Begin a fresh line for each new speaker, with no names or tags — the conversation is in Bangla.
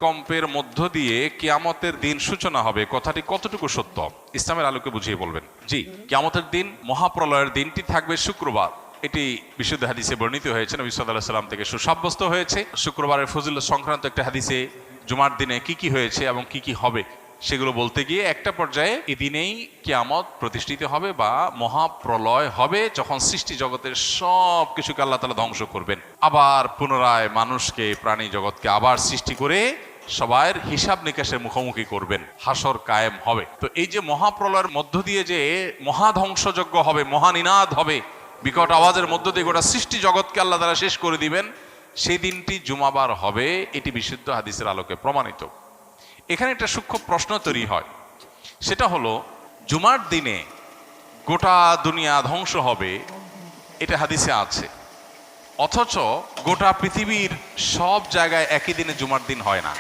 কম্পের মধ্য দিয়ে কিয়ামতের দিন সূচনা হবে, কথাটি কতটুকু সত্য ইসলামের আলোকে বুঝিয়ে বলবেন। জি, কিয়ামতের দিন, মহাপ্রলয়ের দিনটি থাকবে শুক্রবার। এটি বিশুদ্ধ হাদিসে বর্ণিত হয়েছে, নবী সাল্লাল্লাহু আলাইহি সাল্লাম থেকে সুসাব্যস্ত হয়েছে। শুক্রবারের ফজিলত সংক্রান্ত একটা হাদিসে জুমার দিনে কি কি হয়েছে এবং কি কি হবে সেগুলো বলতে গিয়ে একটা পর্যায়ে এই দিনেই কিয়ামত প্রতিষ্ঠিত হবে বা মহাপ্রলয় হবে, যখন সৃষ্টি জগতের সব কিছুকে আল্লাহ তাআলা ধ্বংস করবেন, আবার পুনরায় মানুষকে, প্রাণী জগৎকে আবার সৃষ্টি করে সবার হিসাব নিকাশের মুখোমুখি করবেন, হাসর কায়েম হবে। তো এই যে মহাপ্রলয়ের মধ্য দিয়ে যে মহাধ্বংসযজ্ঞ হবে, মহানিনাদ হবে, বিকট আওয়াজের মধ্য দিয়ে গোটা সৃষ্টি জগৎকে আল্লাহ তাআলা শেষ করে দিবেন, সেই দিনটি জুমাবার হবে, এটি বিশুদ্ধ হাদিসের আলোকে প্রমাণিত। এখানে একটা সূক্ষ্ম প্রশ্ন তৈরি হয়, সেটা হলো জুমার দিনে গোটা দুনিয়া ধ্বংস হবে, এটা হাদিসে আছে, অথচ গোটা পৃথিবীর সব জায়গায় একই দিনে জুমার দিন হয় না।